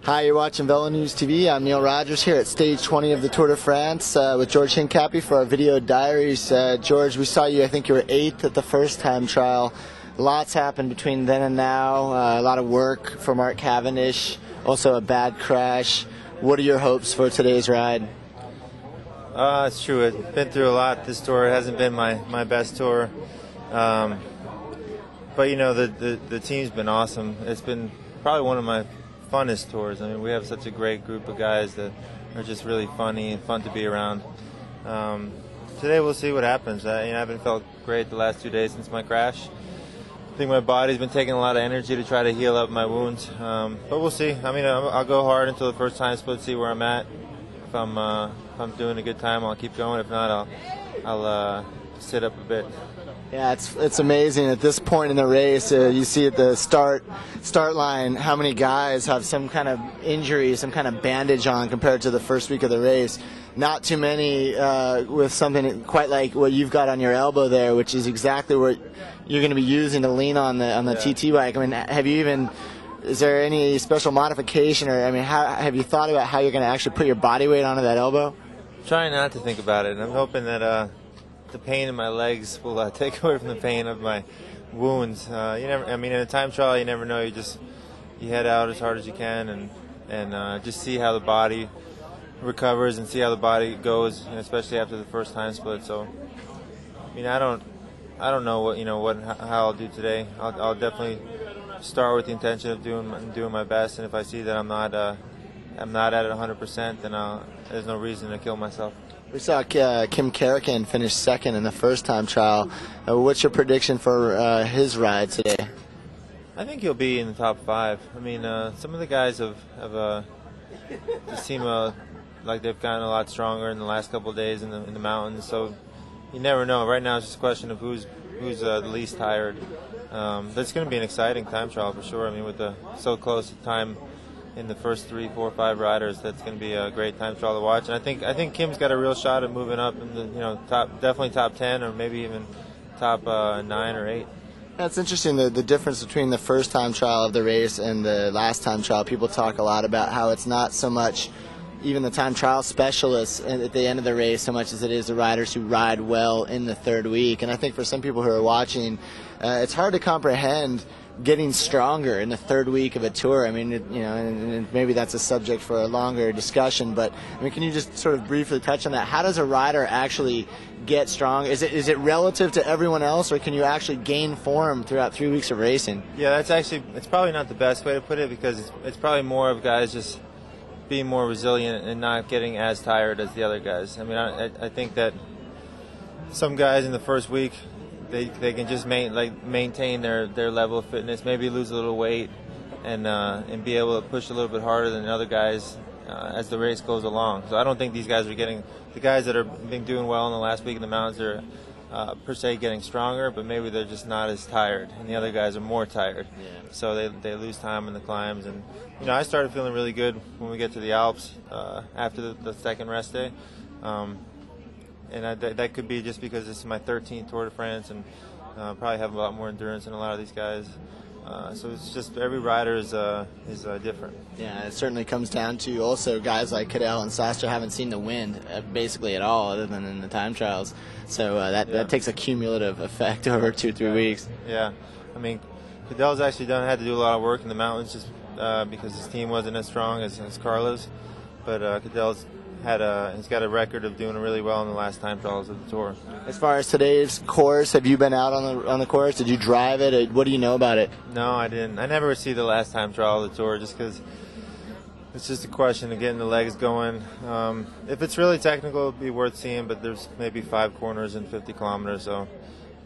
Hi, you're watching Velo News TV. I'm Neil Rogers here at stage 20 of the Tour de France with George Hincapie for our video diaries. George, we saw you, I think you were 8th at the first time trial. Lots happened between then and now. A lot of work for Mark Cavendish, also a bad crash. What are your hopes for today's ride? It's true. I've been through a lot this tour. It hasn't been my best tour. But, you know, the team's been awesome. It's been probably one of my funnest tours. I mean, we have such a great group of guys that are just really funny and fun to be around. Today we'll see what happens. I haven't felt great the last 2 days since my crash. I think my body's been taking a lot of energy to try to heal up my wounds. But we'll see. I mean, I'll go hard until the first time split, see where I'm at. If I'm doing a good time, I'll keep going. If not, I'll sit up a bit. Yeah, it's amazing at this point in the race. You see at the start line how many guys have some kind of injury, some kind of bandage on compared to the first week of the race. Not too many with something quite like what you've got on your elbow there, which is exactly what you're going to be using to lean on the TT bike. I mean, is there any special modification, or have you thought about how you're going to actually put your body weight onto that elbow? Trying not to think about it. I'm hoping that the pain in my legs will take away from the pain of my wounds. In a time trial, you never know. You head out as hard as you can and just see how the body recovers and see how the body goes, especially after the first time split. So, I don't know how I'll do today. I'll definitely start with the intention of doing my best, and if I see that I'm not at it 100%, then there's no reason to kill myself. We saw Kim Karakin finish second in the first time trial. What's your prediction for his ride today? I think he'll be in the top 5. Some of the guys have just seem like they've gotten a lot stronger in the last couple of days in the mountains. So you never know. Right now it's just a question of who's the least tired. That's going to be an exciting time trial for sure. With the so close to time in the first 3, 4, 5 riders, that's going to be a great time trial to watch. And I think Kim's got a real shot at moving up in the definitely top 10 or maybe even top 9 or 8. That's interesting, the difference between the first time trial of the race and the last time trial. People talk a lot about how it's not so much even the time trial specialists at the end of the race so much as it is the riders who ride well in the third week. And I think for some people who are watching, it's hard to comprehend getting stronger in the third week of a tour. And maybe that's a subject for a longer discussion, but can you just sort of briefly touch on that? How does a rider actually get strong? Is it relative to everyone else, or can you actually gain form throughout 3 weeks of racing? Yeah, it's probably not the best way to put it, because it's probably more of guys just being more resilient and not getting as tired as the other guys. I think that some guys in the first week, they can just maintain their level of fitness, maybe lose a little weight, and be able to push a little bit harder than the other guys as the race goes along. So I don't think these guys are getting, the guys that are been doing well in the last week in the mountains are per se getting stronger, but maybe they're just not as tired, and the other guys are more tired. Yeah. So they lose time in the climbs. And I started feeling really good when we get to the Alps after the second rest day. And that could be just because this is my 13th Tour de France, and probably have a lot more endurance than a lot of these guys. So it's just every rider is different. Yeah, it certainly comes down to also guys like Cadel and Sastre haven't seen the wind basically at all, other than in the time trials. So that takes a cumulative effect over 2-3 weeks. Yeah, Cadel's actually had to do a lot of work in the mountains just because his team wasn't as strong as Carlos, but Cadel's he's got a record of doing really well in the last time trials of the tour. As far as today's course, have you been out on the course? Did you drive it? What do you know about it? No, I didn't. I never see the last time trial of the tour just because it's just a question of getting the legs going. If it's really technical, it'd be worth seeing, but there's maybe 5 corners and 50 kilometers, so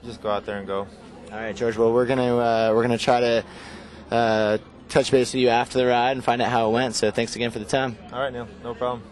just go out there and go. All right, George. Well, we're gonna try to touch base with you after the ride and find out how it went. So thanks again for the time. All right, Neil. No problem.